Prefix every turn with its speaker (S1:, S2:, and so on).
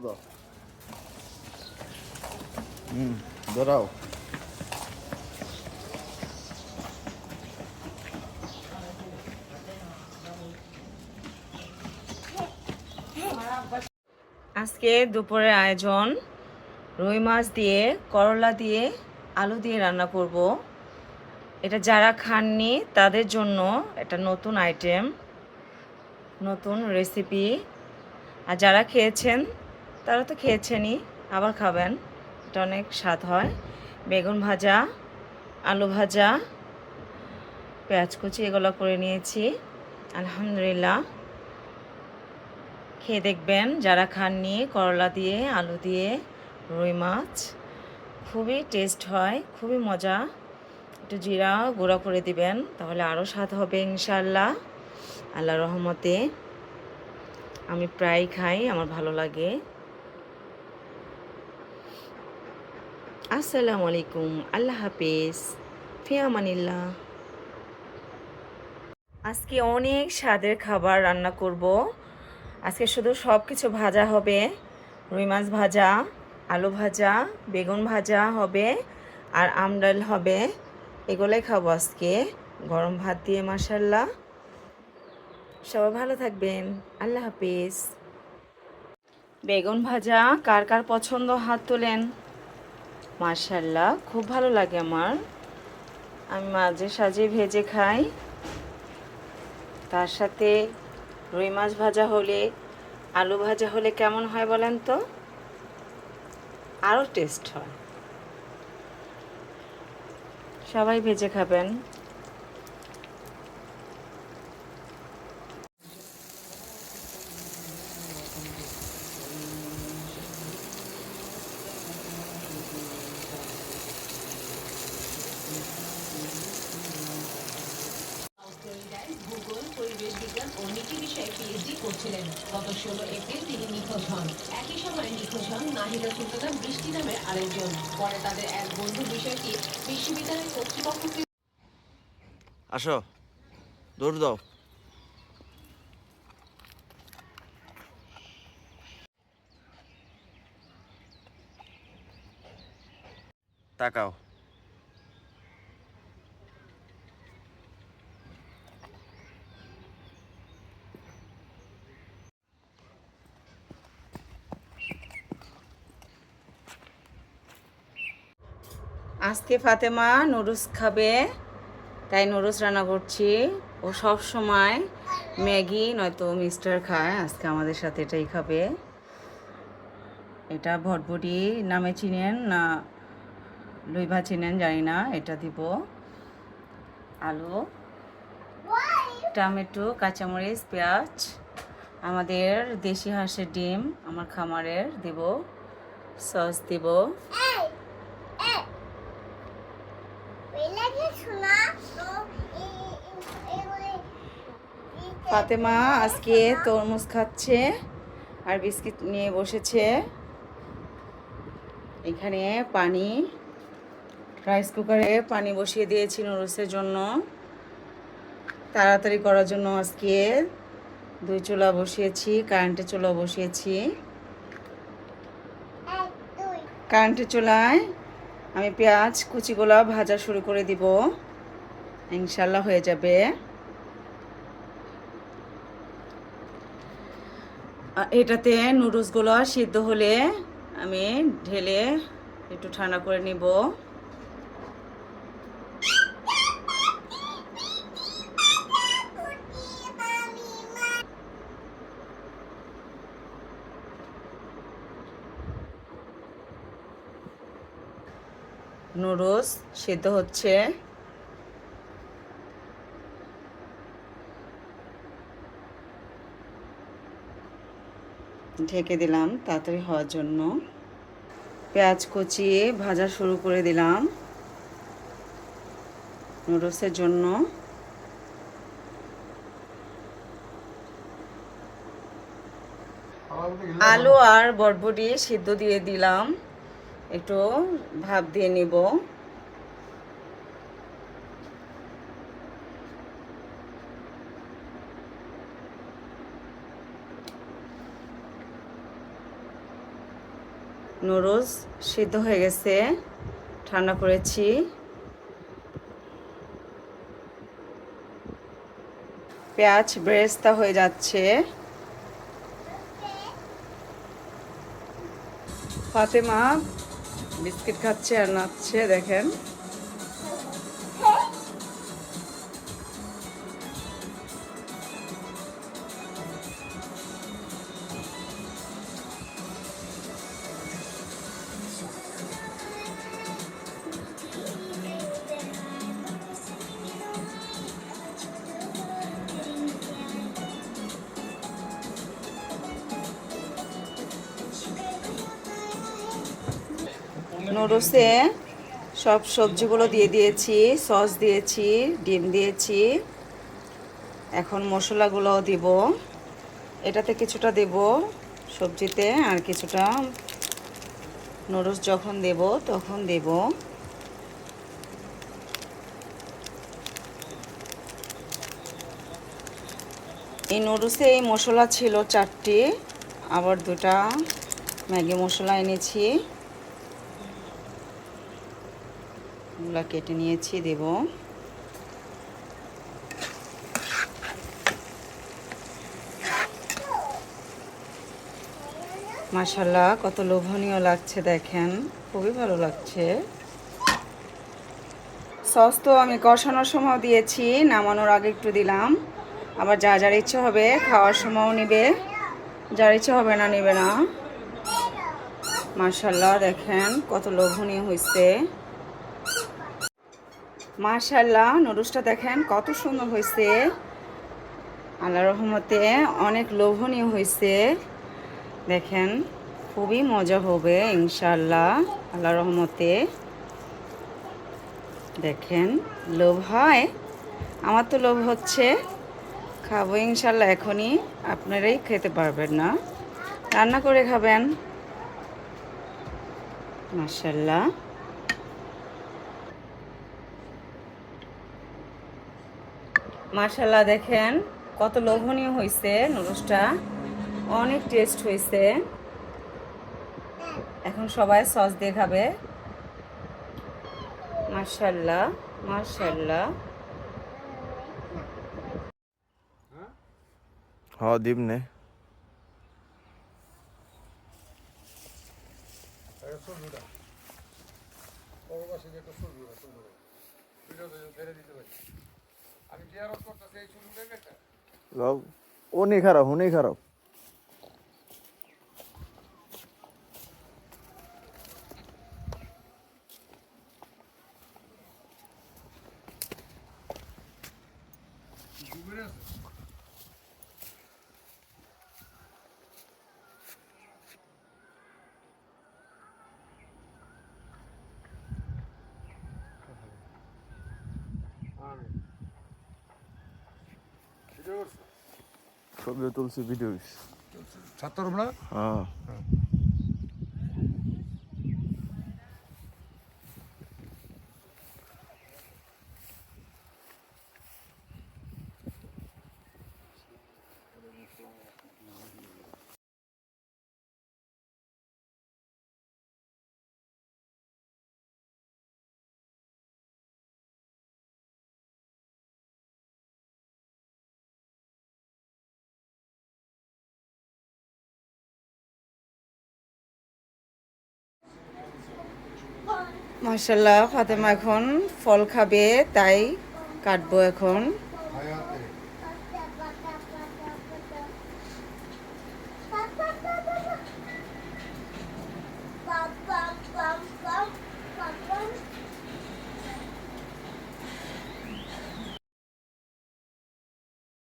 S1: দাও। ধরাও।
S2: আজকে দুপুরের আয়োজন রুই মাছ দিয়ে, করলা দিয়ে, আলু দিয়ে রান্না করব। এটা যারা খাননি তাদের জন্য এটা নতুন আইটেম, নতুন রেসিপি। আর যারা খেয়েছেন তারা তো খেয়েছেনই, আবার খাবেন। এটা অনেক স্বাদ হয়। বেগুন ভাজা, আলু ভাজা, পেঁয়াজ কুচি এগুলো করে নিয়েছি। আলহামদুলিল্লাহ, খেয়ে দেখবেন যারা খাননি। করলা দিয়ে, আলু দিয়ে রুই মাছ খুবই টেস্ট হয়, খুবই মজা। একটু জিরা গুঁড়া করে দিবেন, তাহলে আরও স্বাদ হবে ইনশাআল্লাহ। আল্লাহ রহমতে আমি প্রায় খাই, আমার ভালো লাগে। আসসালামু আলাইকুম, আল্লাহ হাফেজ, ফি আমানিল্লাহ। আজকে অনেক স্বাদের খাবার রান্না করব। আজকে শুধু সব কিছু ভাজা হবে। রুই মাছ ভাজা, আলু ভাজা, বেগুন ভাজা হবে, আর আমডাল হবে। এগুলোই খাবো আজকে গরম ভাত দিয়ে। মাশাল্লাহ, সবাই ভালো থাকবেন, আল্লাহ হাফেজ। বেগুন ভাজা কার কার পছন্দ হাত তোলেন। মাশাল্লাহ, খুব ভালো লাগে আমার। আমি মাঝে সাঝে ভেজে খাই। তার সাথে রুই মাছ ভাজা হলে, আলু ভাজা হলে কেমন হয় বলেন তো? আরও টেস্ট হয়। সবাই ভেজে খাবেন। ভূগোল, পরিবেশ বিজ্ঞান ও নীতি বিষয়ে পিএইচডি করছিলেন। গত 16 এপ্রিল তিনি নিখোঁজ হন। একই সময় নিখোঁজ হন নাহিদা সুলতানা বৃষ্টি নামের আরেকজন। পরে তাদের এক বন্ধু বিষয়টি বিশ্ববিদ্যালয় কর্তৃপক্ষকে।
S1: আসো, দৌড় দাও। তাকাও।
S2: আজকে ফাতেমা নুডলস খাবে, তাই নুডলস রান্না করছি। ও সব সময় ম্যাগি নয়তো মিক্সচার খায়, আজকে আমাদের সাথে এটাই খাবে। এটা ভটভটি নামে চিনেন না লইভা চিনেন জানি না। এটা দিব আলু, টমেটো, কাঁচামরিচ, পেঁয়াজ, আমাদের দেশি হাঁসের ডিম আমার খামারের দিব, সস দিব। ফাতেমা আজকে তরমুজ খাচ্ছে আর বিস্কিট নিয়ে বসেছে। এখানে পানি, রাইস কুকারে পানি বসিয়ে দিয়েছি নুডলসের জন্য, তাড়াতাড়ি করার জন্য। আজকে 2 চুলা বসিয়েছি, কারেন্টের চুলা বসিয়েছি। কারেন্টের চুলায় আমি পেঁয়াজ কুচিগুলো ভাজা শুরু করে দিব, ইনশাল্লাহ হয়ে যাবে। এটাতে নুডলসগুলো সিদ্ধ হলে আমি ঢেলে একটু ঠান্ডা করে নিব। নুডলস সিদ্ধ হচ্ছে। ঢেকে দিলাম তাড়াতাড়ি হওয়ার জন্য। পেঁয়াজ কুচিয়ে ভাজা শুরু করে দিলাম নুডলসের জন্য। আলু আর বরবটি সিদ্ধ দিয়ে দিলাম, একটু ভাপ দিয়ে নিব। নুডলস সিদ্ধ হয়ে গেছে, ঠান্ডা করেছি। পেঁয়াজ বেরেস্তা হয়ে যাচ্ছে। ফাতেমা বিস্কিট খাচ্ছে আর নাচছে, দেখেন। নুডলসে সব সবজিগুলো দিয়ে দিয়েছি, সস দিয়েছি, ডিম দিয়েছি। এখন মশলাগুলোও দিব। এটাতে কিছুটা দেব সবজিতে, আর কিছুটা নুডলস যখন দেব তখন দেব। এই নুডলসে এই মশলা ছিল 4টি, আবার 2টা ম্যাগি মশলা এনেছি, এগুলো কেটে নিয়েছি, দেব। মাশাআল্লাহ কত লোভনীয় লাগছে দেখেন, খুবই ভালো লাগছে। সস তো আমি কষানোর সময় দিয়েছি, নামানোর আগে একটু দিলাম। আবার যার যার ইচ্ছে হবে খাওয়ার সময়ও নেবে, যার ইচ্ছে হবে না নেবে না। মাশাআল্লাহ দেখেন কত লোভনীয় হয়েছে। মাশাআল্লাহ নুডলসটা দেখেন কত সুন্দর হয়েছে, আল্লাহর রহমতে অনেক লোভনীয় হয়েছে। দেখেন খুবই মজা হবে ইনশাআল্লাহ আল্লাহর রহমতে। দেখেন লোভ হয়, আমার তো লোভ হচ্ছে, খাবো ইনশাআল্লাহ এখনই। আপনারাই খেতে পারবেন না, রান্না করে খাবেন। মাশাআল্লাহ মাশাআল্লাহ দেখেন কত লোভনীয় হয়েছে নুডলসটা, অনেক টেস্ট হয়েছে। এখন সবাই সস দিয়ে খাবে। মাশাআল্লাহ মাশাআল্লাহ।
S1: দিব নে। ও নেই খারাপ, ও নেই খারাপ। ছবিও তুলছি, ভিডিও
S3: ছাত্র আমরা
S1: হ্যাঁ।
S2: মাশাআল্লাহ ফাতেমা এখন ফল খাবে, তাই কাটবো এখন।